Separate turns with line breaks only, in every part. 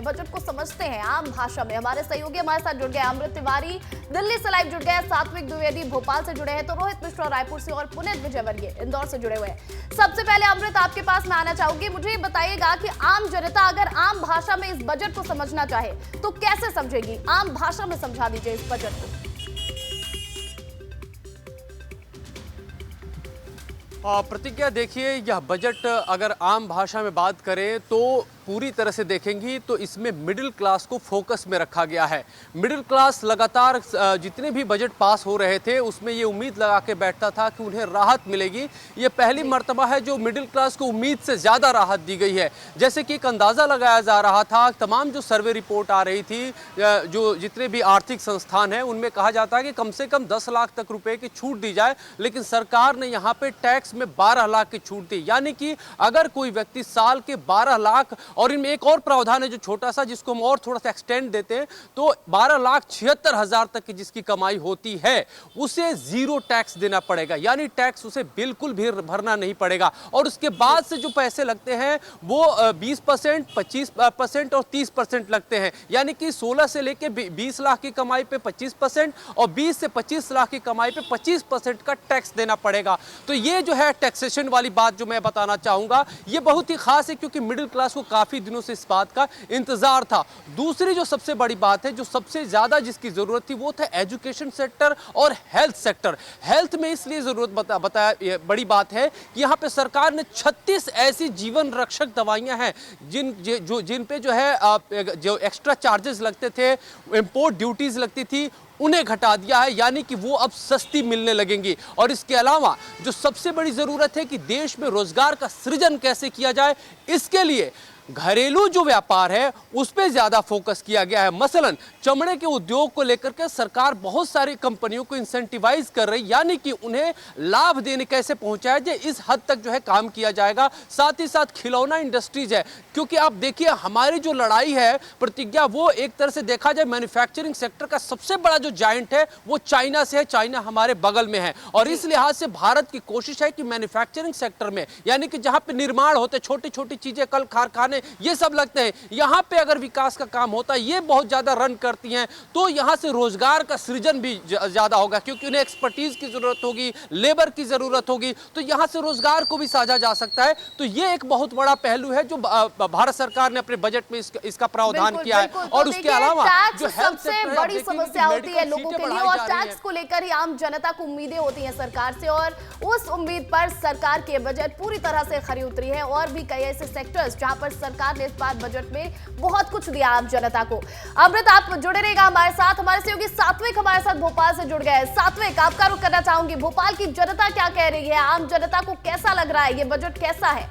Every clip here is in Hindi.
बजट को समझते हैं आम भाषा में। हमारे सहयोगी हमारे साथ जुड़ गए, अमृत तिवारी दिल्ली से लाइव जुड़ गए, सात्विक द्विवेदी भोपाल से जुड़े हैं, तो रोहित मिश्रा रायपुर से और पुनीत विजयवर्गीय इंदौर से जुड़े हुए हैं। सबसे पहले अमृत आपके पास मैं आना चाहूंगी, मुझे ये बताइएगा कि आम जनता अगर आम भाषा में इस बजट को समझना चाहे तो कैसे समझेगी? आम भाषा में समझा दीजिए इस बजट को।
प्रतिज्ञा, देखिए यह बजट अगर आम भाषा में बात करें तो पूरी तरह से देखेंगी तो इसमें मिडिल क्लास को फोकस में रखा गया है। मिडिल क्लास लगातार जितने भी बजट पास हो रहे थे उसमें ये उम्मीद लगा के बैठता था कि उन्हें राहत मिलेगी। ये पहली मर्तबा है जो मिडिल क्लास को उम्मीद से ज़्यादा राहत दी गई है। जैसे कि एक अंदाज़ा लगाया जा रहा था, तमाम जो सर्वे रिपोर्ट आ रही थी, जो जितने भी आर्थिक संस्थान हैं उनमें कहा जाता है कि कम से कम 10 लाख तक रुपए की छूट दी जाए, लेकिन सरकार ने यहाँ पे टैक्स में 12 लाख की छूट दी। यानी कि अगर कोई व्यक्ति साल के 12 लाख, और इनमें एक और प्रावधान है जो छोटा सा, जिसको हम और थोड़ा सा एक्सटेंड देते हैं, तो 12,76,000 तक की जिसकी कमाई होती है उसे जीरो टैक्स देना पड़ेगा। यानी टैक्स उसे बिल्कुल भी भरना नहीं पड़ेगा। और उसके बाद से जो पैसे लगते हैं वो 20%, 25% और 30% लगते हैं। यानी कि 16 से लेकर 20 लाख की कमाई पे 25% और 20 से 25 लाख की कमाई पे 25% का टैक्स देना पड़ेगा। तो ये जो है टैक्सेशन वाली बात जो मैं बताना चाहूंगा, ये बहुत ही खास है क्योंकि मिडिल क्लास को काफी दिनों से इस बात का इंतजार था। दूसरी जो सबसे बड़ी बात है, जो सबसे ज्यादा जिसकी जरूरत थी, वो था एजुकेशन सेक्टर और हेल्थ सेक्टर। हेल्थ में इसलिए जरूरत बताया बड़ी बात है कि यहाँ पे सरकार ने 36 ऐसी जीवन रक्षक दवाइयां हैं जिन पे जो है जो एक्स्ट्रा चार्जेस लगते थे, इंपोर्ट ड्यूटीज लगती थी, उन्हें घटा दिया है। यानी कि वो अब सस्ती मिलने लगेंगी। और इसके अलावा जो सबसे बड़ी जरूरत है कि देश में रोजगार का सृजन कैसे किया जाए, इसके लिए घरेलू जो व्यापार है उस पर ज्यादा फोकस किया गया है। मसलन चमड़े के उद्योग को लेकर के सरकार बहुत सारी कंपनियों को इंसेंटिवाइज कर रही, यानी कि उन्हें लाभ देने कैसे पहुंचाया जाए, इस हद तक जो है काम किया जाएगा। साथ ही साथ खिलौना इंडस्ट्रीज है, क्योंकि आप देखिए हमारी जो लड़ाई है प्रतिज्ञा, वो एक तरह से देखा जाए मैन्युफैक्चरिंग सेक्टर का सबसे बड़ा जो जायंट है वो चाइना से है। चाइना हमारे बगल में है और इस लिहाज से भारत की कोशिश है कि मैन्युफैक्चरिंग सेक्टर में, यानी कि जहां पे निर्माण होते, छोटी छोटी चीजें, कल कारखाने ये सब लगते हैं, यहां पे अगर विकास का काम होता है, ये बहुत ज्यादा रन करती हैं, तो यहां से रोजगार का सृजन भी ज्यादा होगा क्योंकि उन्हें एक्सपर्टीज की जरूरत होगी, लेबर की जरूरत होगी, तो यहां से रोजगार को भी साझा जा सकता है। तो ये एक बहुत बड़ा पहलू है जो भारत सरकार ने अपने बजट में इसका प्रावधान किया है। और उसके अलावा जो
सबसे बड़ी समस्या होती है लोगों के लिए, और टैक्स को लेकर ही आम जनता को उम्मीदें होती हैं सरकार से, और उस उम्मीद पर सरकार के बजट पूरी तरह से खरी उतरी है। और भी कई ऐसे सेक्टर्स जहां पर सरकार ने इस बार बजट में बहुत कुछ दिया आम जनता को। अमृत, आप जुड़े रहेगा हमारे साथ। हमारे सहयोगी सात्विक हमारे साथ भोपाल से जुड़ गए। सात्विक, आपका रुख करना चाहूंगी, भोपाल की जनता क्या कह रही है? आम जनता को कैसा लग रहा है? ये बजट कैसा है?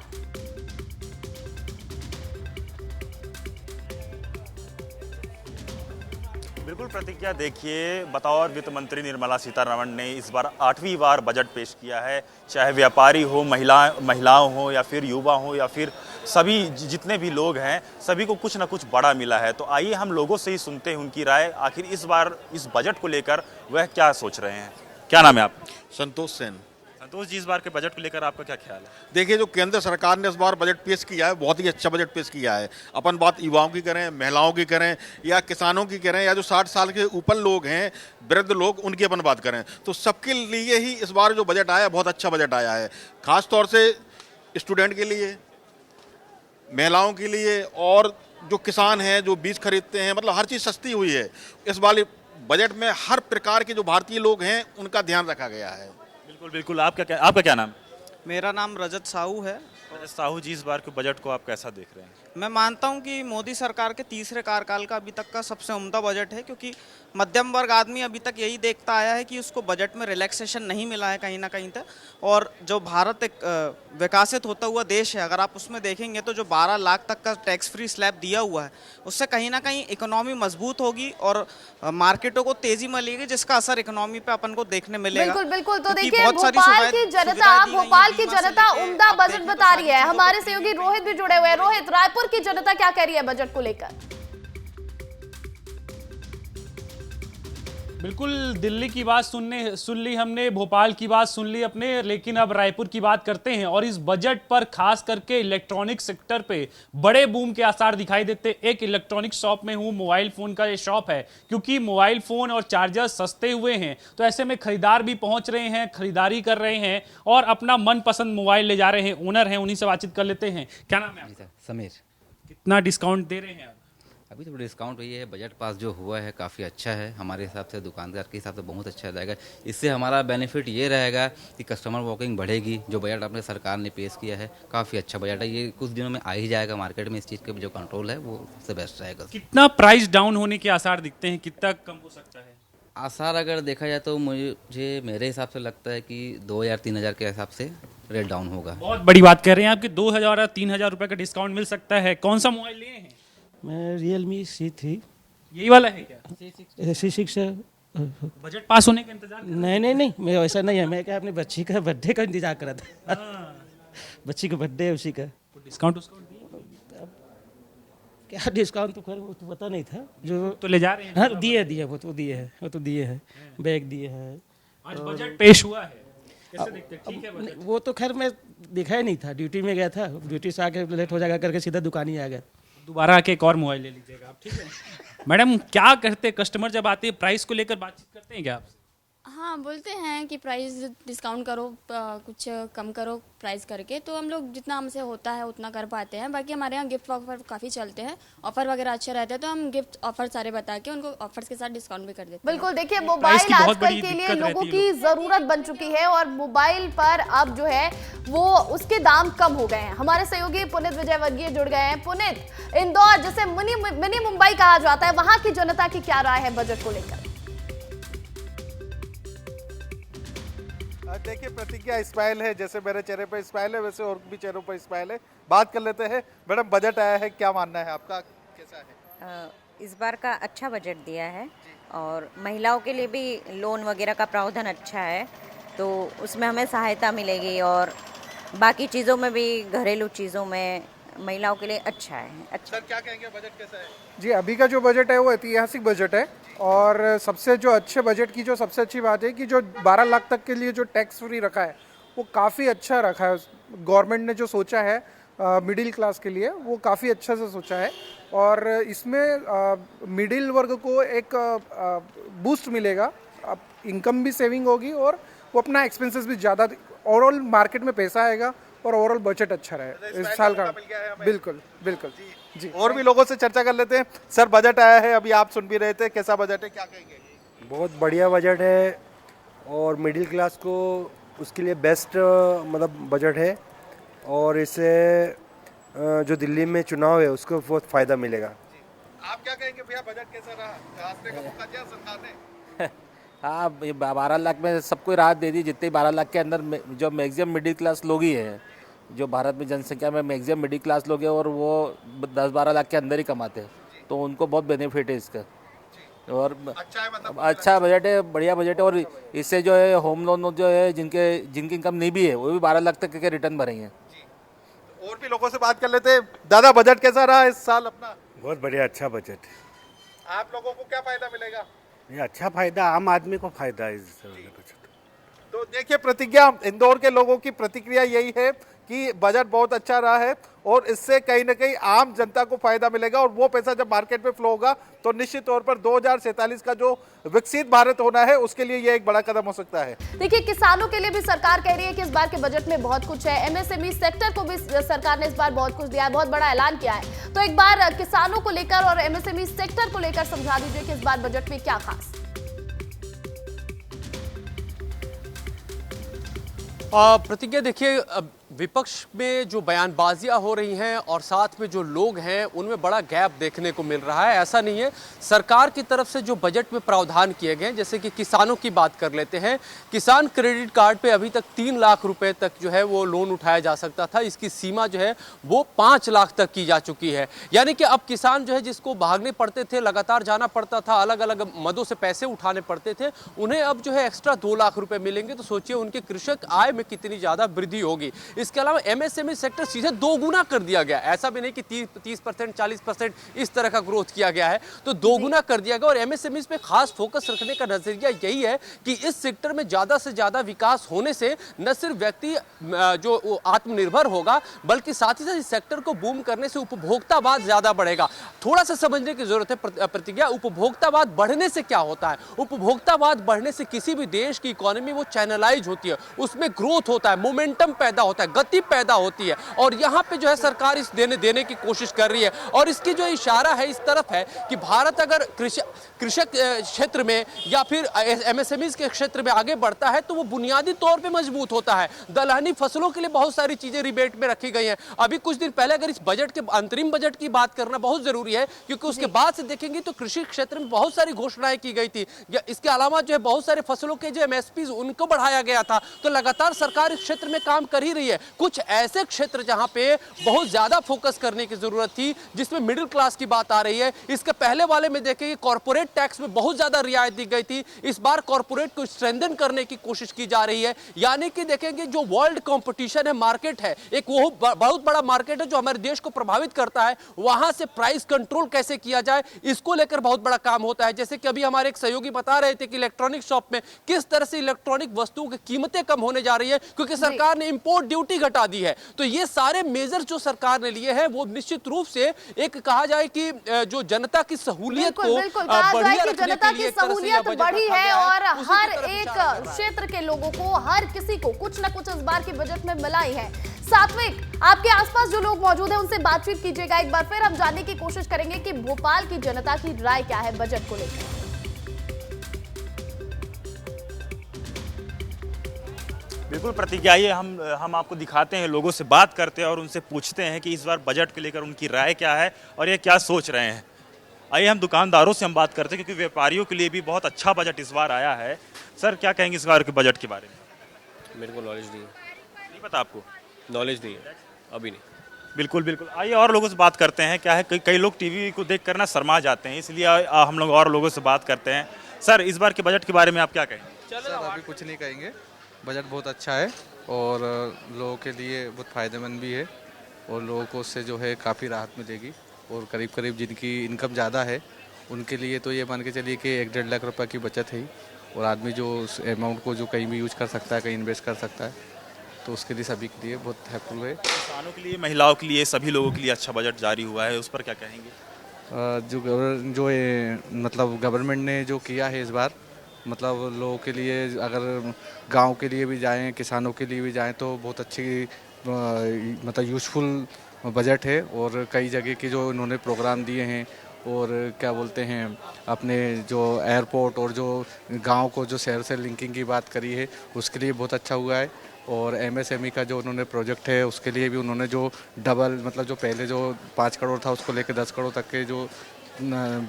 बिल्कुल प्रतिज्ञा, देखिए बतौर वित्त मंत्री निर्मला सीतारमण ने इस बार 8वीं बार बजट पेश किया है। चाहे व्यापारी हो, महिलाओं हो या फिर युवा हो या फिर सभी जितने भी लोग हैं, सभी को कुछ ना कुछ बड़ा मिला है। तो आइए हम लोगों से ही सुनते हैं उनकी राय, आखिर इस बार इस बजट को लेकर वह क्या सोच रहे हैं। क्या नाम है आप?
संतोष सेन।
संतोष जी, इस बार के बजट को लेकर आपका क्या ख्याल है?
देखिए, जो केंद्र सरकार ने इस बार बजट पेश किया है, बहुत ही अच्छा बजट पेश किया है। अपन बात युवाओं की करें, महिलाओं की करें या किसानों की करें या जो 60 साल के ऊपर लोग हैं, वृद्ध लोग, उनकी अपन बात करें, तो सबके लिए ही इस बार जो बजट आया बहुत अच्छा बजट आया है। खास तौर से स्टूडेंट के लिए, महिलाओं के लिए और जो किसान हैं जो बीज खरीदते हैं, मतलब हर चीज़ सस्ती हुई है। इस बार बजट में हर प्रकार के जो भारतीय लोग हैं उनका ध्यान रखा गया है।
बिल्कुल बिल्कुल। आपका क्या नाम?
मेरा नाम रजत साहू है।
रजत साहू जी, इस बार के बजट को आप कैसा देख रहे हैं?
मैं मानता हूं कि मोदी सरकार के तीसरे कार्यकाल का अभी तक का सबसे उम्दा बजट है, क्योंकि मध्यम वर्ग आदमी अभी तक यही देखता आया है कि उसको बजट में रिलैक्सेशन नहीं मिला है कहीं ना कहीं तक। और जो भारत एक विकसित होता हुआ देश है, अगर आप उसमें देखेंगे तो जो 12 लाख तक का टैक्स फ्री स्लैब दिया हुआ है, उससे कहीं ना कहीं इकोनॉमी मजबूत होगी और मार्केटों को तेजी मिलेगी, जिसका असर इकोनॉमी पे अपन को देखने मिलेगा।
बिल्कुल बिल्कुल। तो देखिए, भोपाल की जनता उम्दा बजट बता रही है। हमारे सहयोगी रोहित भी जुड़े हुए हैं। रोहित, रायपुर की जनता क्या कह रही है बजट को लेकर?
बिल्कुल, दिल्ली की बात सुन ली हमने, भोपाल की बात सुन ली अपने, लेकिन अब रायपुर की बात करते हैं। और इस बजट पर खास करके इलेक्ट्रॉनिक सेक्टर पे बड़े बूम के आसार दिखाई देते। एक इलेक्ट्रॉनिक शॉप में हूँ, मोबाइल फोन का ये शॉप है, क्योंकि मोबाइल फोन और चार्जर सस्ते हुए हैं तो ऐसे में खरीदार भी पहुंच रहे हैं, खरीदारी कर रहे हैं और अपना मनपसंद मोबाइल ले जा रहे हैं। ओनर हैं, उन्हीं से बातचीत कर लेते हैं। क्या नाम है आपका?
समीर।
कितना डिस्काउंट दे रहे हैं?
अभी तो डिस्काउंट हुई है, बजट पास जो हुआ है काफ़ी अच्छा है हमारे हिसाब से, दुकानदार के हिसाब से बहुत अच्छा रहेगा। इससे हमारा बेनिफिट ये रहेगा कि कस्टमर वॉकिंग बढ़ेगी। जो बजट अपने सरकार ने पेश किया है काफ़ी अच्छा बजट है, ये कुछ दिनों में आ ही जाएगा मार्केट में। इस चीज़ का जो कंट्रोल है वो सबसे बेस्ट रहेगा।
कितना प्राइस डाउन होने के आसार दिखते हैं, कितना कम हो सकता है?
आसार अगर देखा जाए तो मुझे मेरे हिसाब से लगता है कि 2000-3000 के हिसाब से रेट डाउन होगा।
बहुत बड़ी बात कह रहे हैं आपके, 2000 और 3000 रुपए का डिस्काउंट मिल सकता है। कौन सा मोबाइल लिए हैं?
मैं Realme C3
यही वाला है क्या?
C6 है।
बजट पास होने का इंतजार कर
नहीं, मैं वैसा नहीं है। मैं क्या अपनी बच्ची का बर्थडे का इंतजार कर रहा था। बच्ची का बर्थडे है उसी का।
डिस्काउंट
क्या डिस्काउंट तो खैर वो तो पता नहीं था। जो
तो ले जा रहे हैं।
हाँ दिए वो तो दिए हैं बैग दिए हैं।
आज बजट पेश हुआ है, कैसे देखते हैं? ठीक है बजट?
वो तो खैर मैं दिखा ही नहीं था, ड्यूटी में गया था, ड्यूटी से आके लेट हो जाएगा करके सीधा दुकान ही आ गया।
दोबारा आके एक और मोबाइल ले लीजिएगा आप, ठीक है? मैडम, क्या करते कस्टमर जब आते हैं, प्राइस को लेकर बातचीत करते हैं क्या आपसे?
हाँ, बोलते हैं कि प्राइस डिस्काउंट करो, कुछ कम करो प्राइस करके, तो हम लोग जितना हमसे होता है उतना कर पाते हैं। बाकी हमारे यहाँ गिफ्ट ऑफर काफ़ी चलते हैं, ऑफर वगैरह अच्छे रहते हैं, तो हम गिफ्ट ऑफर सारे बता के उनको ऑफर्स के साथ डिस्काउंट भी कर देते हैं।
बिल्कुल, देखिए
प्राइस
मोबाइल
की बहुत
आजकल
बड़ी
के लिए
दिक्कत
लोगों
रहती है
की जरूरत बन चुकी है और मोबाइल पर अब जो है वो उसके दाम कम हो गए हैं। हमारे सहयोगी पुनीत विजयवर्गीय जुड़ गए हैं। पुनीत, इंदौर जिसे मिनी मुंबई कहा जाता है, वहां की जनता की क्या राय है बजट को लेकर?
देखिए, प्रतिज्ञा स्माइल है, जैसे मेरे चेहरे पर स्माइल है वैसे और भी चेहरों पर स्माइल है। बात कर लेते हैं। मैडम, बजट आया है, क्या मानना है आपका, कैसा है?
इस बार का अच्छा बजट दिया है और महिलाओं के लिए भी लोन वगैरह का प्रावधान अच्छा है, तो उसमें हमें सहायता मिलेगी और बाकी चीज़ों में भी, घरेलू चीज़ों में महिलाओं के लिए अच्छा है। अच्छा।
सर, क्या कहेंगे, बजट कैसा है?
जी, अभी का जो बजट है वो ऐतिहासिक बजट है और सबसे जो अच्छे बजट की जो सबसे अच्छी बात है कि जो 12 लाख तक के लिए जो टैक्स फ्री रखा है वो काफ़ी अच्छा रखा है। गवर्नमेंट ने जो सोचा है मिडिल क्लास के लिए वो काफ़ी अच्छा से सोचा है और इसमें मिडिल वर्ग को एक बूस्ट मिलेगा, इनकम भी सेविंग होगी और वो अपना एक्सपेंसेस भी ज़्यादा, ओवरऑल मार्केट में पैसा आएगा और ओवरऑल बजट अच्छा रहे इस साल का। बिल्कुल जी।
और भी लोगों से चर्चा कर लेते हैं। सर, बजट आया है, अभी आप सुन भी रहे थे, कैसा बजट है, क्या कहेंगे?
बहुत बढ़िया बजट है और मिडिल क्लास को उसके लिए बेस्ट मतलब बजट है और इससे जो दिल्ली में चुनाव है उसको बहुत फ़ायदा मिलेगा।
आप क्या कहेंगे भैया, बजट कैसा रहा? रास्ते का मौका दिया सरकार ने?
हाँ, 12 लाख में सबको राहत दे दी। जितने 12 लाख के अंदर जो मैक्सिमम मिडिल क्लास लोग ही हैं, जो भारत में जनसंख्या में मैक्सिमम मिडिल क्लास लोग हैं और वो 10-12 लाख के अंदर ही कमाते हैं, तो उनको बहुत बेनिफिट है इसका। और
अच्छा है, मतलब
अच्छा बजट है, बढ़िया बजट है। और इससे जो है होम लोन जो है जिनकी इनकम नहीं भी है वो भी 12 लाख तक के रिटर्न भरेंगे।
और भी लोगों से बात कर लेते हैं। दादा, बजट कैसा रहा इस साल अपना?
बहुत बढ़िया, अच्छा बजट।
आप लोगों को क्या फायदा मिलेगा?
ये अच्छा फायदा, आम आदमी को फायदा है इस बजट।
तो देखिए, प्रतिज्ञा, इंदौर के लोगों की प्रतिक्रिया यही है कि बजट बहुत अच्छा रहा है और इससे कहीं ना कहीं आम जनता को फायदा मिलेगा और वो पैसा जब मार्केट में फ्लो होगा तो निश्चित तौर पर 2047 का जो विकसित भारत होना है उसके लिए ये एक बड़ा कदम हो सकता है।
देखिए, किसानों के लिए भी सरकार कह रही है कि इस बार के बजट में बहुत कुछ है। एमएसएमई सेक्टर को भी सरकार ने इस बार बहुत कुछ दिया है, बहुत बड़ा ऐलान किया है। तो एक बार किसानों को लेकर और एमएसएमई सेक्टर को लेकर समझा दीजिए कि इस बार बजट में क्या खास।
प्रतिज्ञा, देखिए, विपक्ष में जो बयानबाजियां हो रही हैं और साथ में जो लोग हैं उनमें बड़ा गैप देखने को मिल रहा है। ऐसा नहीं है, सरकार की तरफ से जो बजट में प्रावधान किए गए हैं, जैसे कि किसानों की बात कर लेते हैं, किसान क्रेडिट कार्ड पे अभी तक 3 लाख रुपए तक जो है वो लोन उठाया जा सकता था। इसकी सीमा जो है वो 5 लाख तक की जा चुकी है। यानी कि अब किसान जो है जिसको भागने पड़ते थे, लगातार जाना पड़ता था, अलग अलग मदों से पैसे उठाने पड़ते थे, उन्हें अब जो है एक्स्ट्रा 2 लाख रुपए मिलेंगे। तो सोचिए उनके कृषक आय में कितनी ज़्यादा वृद्धि होगी। इसके अलावा MSME सेक्टर सीधे 2 गुना कर दिया गया। ऐसा भी नहीं कि 30% 40% इस तरह का ग्रोथ किया गया है, तो 2 गुना कर दिया गया। और MSME पे खास फोकस रखने का नजरिया यही है कि इस सेक्टर में ज्यादा से ज्यादा विकास होने से न सिर्फ व्यक्ति जो आत्मनिर्भर होगा, बल्कि साथ ही साथ इस सेक्टर को बूम करने से उपभोक्तावाद ज्यादा बढ़ेगा। थोड़ा सा समझने की जरूरत है प्रतिज्ञा, उपभोक्तावाद बढ़ने से क्या होता है? उपभोक्तावाद बढ़ने से किसी भी देश की इकोनॉमी वो चैनलाइज होती है, उसमें ग्रोथ होता है, मोमेंटम पैदा होता है, गति पैदा होती है। और यहाँ पे जो है सरकार इस देने की कोशिश कर रही है। और इसकी जो इशारा है इस तरफ है कि भारत अगर कृषक क्षेत्र में या फिर MSMEs के क्षेत्र में आगे बढ़ता है तो वो बुनियादी तौर पे मजबूत होता है। दलहनी फसलों के लिए बहुत सारी चीजें रिबेट में रखी गई हैं। अभी कुछ दिन पहले अगर इस बजट के अंतरिम बजट की बात करना बहुत जरूरी है, क्योंकि उसके बाद से देखेंगे तो कृषि क्षेत्र में बहुत सारी घोषणाएं की गई थी। इसके अलावा जो है बहुत सारे फसलों के जो MSPs उनको बढ़ाया गया था। तो लगातार सरकार इस क्षेत्र में काम कर ही रही है। कुछ ऐसे क्षेत्र जहां पे बहुत ज्यादा फोकस करने की जरूरत थी, जिसमें मिडिल क्लास की बात आ रही है। इसके पहले वाले में देखेंगे कॉर्पोरेट टैक्स में बहुत ज्यादा रियायत दी गई थी। इस बार कॉर्पोरेट को स्ट्रेंथन करने की कोशिश की जा रही है। यानी कि देखेंगे जो वर्ल्ड कंपटीशन है, मार्केट है, एक वो बहुत बड़ा मार्केट है जो हमारे देश को प्रभावित करता है। वहां से प्राइस कंट्रोल कैसे किया जाए, इसको लेकर बहुत बड़ा काम होता है। जैसे कि अभी हमारे एक सहयोगी बता रहे थे कि इलेक्ट्रॉनिक शॉप में किस तरह से इलेक्ट्रॉनिक वस्तुओं की कीमतें कम होने जा रही है, क्योंकि सरकार ने इंपोर्ट ड्यूटी घटा दी है। तो ये सारे मेजर जो सरकार ने लिए हैं वो निश्चित रूप से एक कहा जाए कि जो जनता की सहूलियत को बढ़िया रखने
जनता
के
की
लिए एक तरह से यह
सहूलियत
बजट
बढ़ी
रखा
है
गया
और
उसी की
हर
तरफ
एक
इशारा कर रहा है।
क्षेत्र के लोगों को, हर किसी को कुछ ना कुछ इस बार के बजट में मिला ही है। सात्विक, आपके आसपास जो लोग मौजूद हैं उनसे बातचीत कीजिएगा। एक बार फिर हम जानने की कोशिश करेंगे कि भोपाल की जनता की राय क्या है बजट को लेकर।
बिल्कुल प्रतिज्ञा, आइए हम आपको दिखाते हैं, लोगों से बात करते हैं और उनसे पूछते हैं कि इस बार बजट को लेकर उनकी राय क्या है और ये क्या सोच रहे हैं। आइए हम दुकानदारों से हम बात करते हैं, क्योंकि व्यापारियों के लिए भी बहुत अच्छा बजट इस बार आया है। सर, क्या कहेंगे इस बार के बजट के बारे में?
मेरे को नॉलेज नहीं है।
नहीं पता आपको?
नॉलेज नहीं है, अभी नहीं।
बिल्कुल बिल्कुल, आइए और लोगों से बात करते हैं। क्या है, कई लोग टीवी को देख कर ना शर्मा जाते हैं, इसलिए हम लोग और लोगों से बात करते हैं। सर, इस बार के बजट के बारे में आप क्या कहेंगे?
सर, अभी कुछ नहीं कहेंगे। बजट बहुत अच्छा है और लोगों के लिए बहुत फ़ायदेमंद भी है और लोगों को उससे जो है काफ़ी राहत मिलेगी। और करीब करीब जिनकी इनकम ज़्यादा है उनके लिए तो ये मान के चलिए कि 1-1.5 लाख रुपए की बचत है। और आदमी जो उस अमाउंट को जो कहीं भी यूज कर सकता है, कहीं इन्वेस्ट कर सकता है, तो उसके लिए सभी के लिए बहुत हेल्पफुल है।
किसानों के लिए, महिलाओं के लिए, सभी लोगों के लिए अच्छा बजट जारी हुआ है, उस पर क्या कहेंगे?
जो ये मतलब गवर्नमेंट ने जो किया है इस बार, मतलब लोगों के लिए, अगर गांव के लिए भी जाएं, किसानों के लिए भी जाएं, तो बहुत अच्छी मतलब यूज़फुल बजट है। और कई जगह के जो इन्होंने प्रोग्राम दिए हैं और क्या बोलते हैं, अपने जो एयरपोर्ट और जो गांव को जो शहर से लिंकिंग की बात करी है, उसके लिए बहुत अच्छा हुआ है। और MSME का जो उन्होंने प्रोजेक्ट है उसके लिए भी उन्होंने जो डबल, मतलब जो पहले जो 5 करोड़ था उसको लेकर 10 करोड़ तक के जो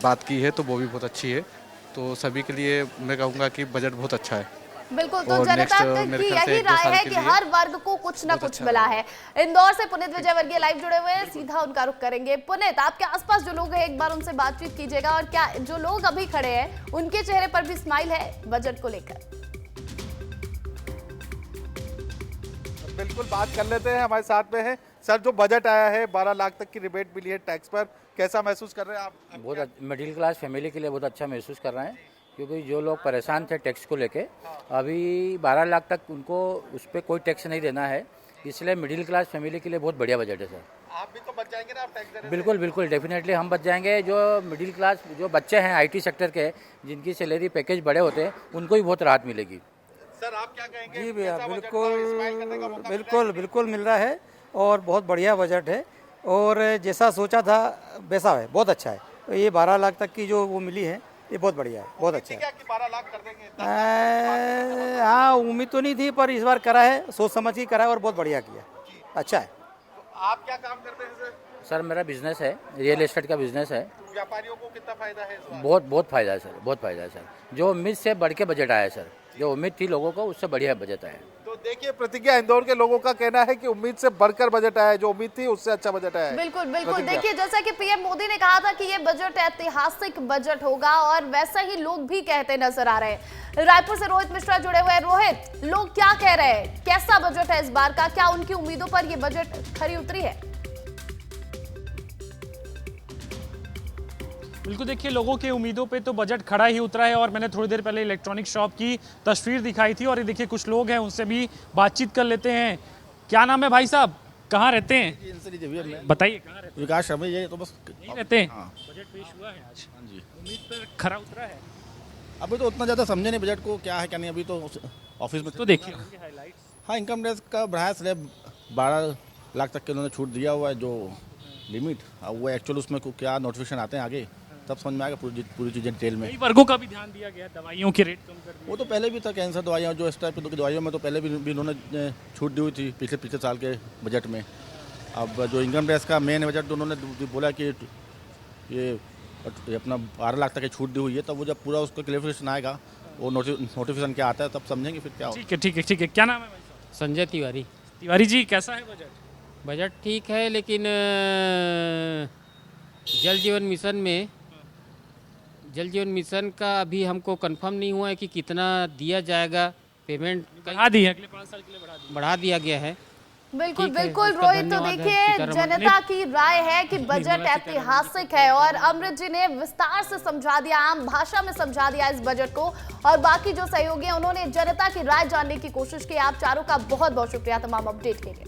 बात की है, तो वो भी बहुत अच्छी है। तो सभी के लिए मैं कहूँगा कि बजट बहुत अच्छा है।
बिल्कुल, तो जनता की यही राय है कि हर वर्ग को कुछ ना कुछ मिला है। इंदौर से पुनीत विजयवर्गीय लाइव जुड़े हुए हैं, सीधा उनका रुख करेंगे। पुनीत, आपके आसपास जो लोग हैं एक बार उनसे बातचीत कीजिएगा, और क्या जो लोग अभी खड़े हैं उनके चेहरे पर भी स्माइल है बजट को लेकर?
बिल्कुल, बात कर लेते हैं। हमारे साथ में है सर, जो बजट आया है 12 लाख तक की रिबेट मिली है टैक्स पर, कैसा महसूस कर रहे हैं आप?
बहुत मिडिल क्लास फैमिली के लिए बहुत अच्छा महसूस कर रहे हैं, क्योंकि जो लोग परेशान थे टैक्स को लेके, अभी 12 लाख तक उनको उस पर कोई टैक्स नहीं देना है। इसलिए मिडिल क्लास फैमिली के लिए बहुत बढ़िया बजट है सर।
आप भी तो बच जाएंगे ना आप टैक्स देने से?
बिल्कुल बिल्कुल, डेफिनेटली हम बच जाएंगे। जो मिडिल क्लास जो बच्चे हैं IT सेक्टर के, जिनकी सैलरी पैकेज बड़े होते हैं, उनको भी बहुत राहत मिलेगी।
सर, आप क्या कहेंगे?
जी भैया, बिल्कुल बिल्कुल मिल रहा है और बहुत बढ़िया बजट है और जैसा सोचा था वैसा है, बहुत अच्छा है। तो ये 12 लाख तक की जो वो मिली है, ये बहुत बढ़िया है, बहुत अच्छा है।
12 लाख कर देंगे?
हाँ, उम्मीद तो नहीं थी, पर इस बार करा है, सोच समझ के करा है और बहुत बढ़िया किया, अच्छा है।
तो आप क्या काम करते हैं सर?
सर, मेरा बिजनेस है, रियल एस्टेट का बिजनेस है।
व्यापारियों को कितना फायदा है इस बार?
बहुत फायदा है सर, बहुत फायदा है सर। जो उम्मीद से बढ़ के बजट आया है सर, जो उम्मीद थी लोगों को उससे बढ़िया बजट आया है।
तो देखिए प्रतिज्ञा, इंदौर के लोगों का कहना है कि उम्मीद से बढ़कर बजट आया है, जो उम्मीद थी उससे अच्छा बजट आया है।
बिल्कुल बिल्कुल। देखिए जैसा कि पीएम मोदी ने कहा था कि ये बजट ऐतिहासिक बजट होगा और वैसा ही लोग भी कहते नजर आ रहे हैं। रायपुर से रोहित मिश्रा जुड़े हुए हैं। रोहित, लोग क्या कह रहे हैं, कैसा बजट है इस बार का, क्या उनकी उम्मीदों पर ये बजट खरी उतरी है?
बिल्कुल, देखिए लोगों के उम्मीदों पे तो बजट खड़ा ही उतरा है और मैंने थोड़ी देर पहले इलेक्ट्रॉनिक शॉप की तस्वीर दिखाई थी और ये देखिए कुछ लोग हैं, उनसे भी बातचीत कर लेते हैं। क्या नाम है भाई साहब, कहाँ रहते हैं? बताइए कहाँ रहते हैं?
विकास शर्मा, ये तो बस
यहीं रहते हैं।
हाँ।
बजट पेश हुआ है आज?
हाँ जी।
उम्मीद पर खरा उतरा है?
अभी तो उतना ज़्यादा समझे नहीं बजट को क्या है क्या नहीं, अभी तो ऑफिस में
तो देखिए हाइलाइट्स।
हाँ, इनकम टैक्स का बढ़ाया स्लैब 12 लाख तक के उन्होंने छूट दिया हुआ है, जो लिमिट, अब वो एक्चुअल उसमें क्या नोटिफिकेशन आते हैं आगे तब समझ में आएगा पूरी चीज़ें डिटेल में।
कई वर्गों का भी ध्यान दिया गया, दवाइयों के रेट कम कर दिए।
वो तो पहले भी था, कैंसर दवाइयाँ जो इस टाइप की दवाइयों में तो पहले भी इन्होंने छूट दी हुई थी पिछले साल के बजट में। अब जो इनकम टैक्स का मेन बजट उन्होंने बोला कि ये अपना 12 लाख तक की छूट दी हुई है, तब वो जब पूरा उसका क्लेरिफिकेशन आएगा, वो नोटिफिकेशन क्या आता है तब समझेंगे फिर क्या होगा।
ठीक है। क्या नाम है भाई साहब?
संजय तिवारी।
तिवारी जी, कैसा है बजट?
बजट ठीक है, लेकिन जल जीवन मिशन का अभी हमको कंफर्म नहीं हुआ है कि कितना दिया जाएगा। पेमेंट
बढ़ा दी है, अगले 5 साल के लिए
बढ़ा दिया गया है।
बिल्कुल बिल्कुल रोहित, तो देखिए जनता की राय है कि बजट ऐतिहासिक है और अमृत जी ने विस्तार से समझा दिया, आम भाषा में समझा दिया इस बजट को, और बाकी जो सहयोगी हैं उन्होंने जनता की राय जानने की कोशिश की। आप चारों का बहुत बहुत शुक्रिया तमाम अपडेट के लिए।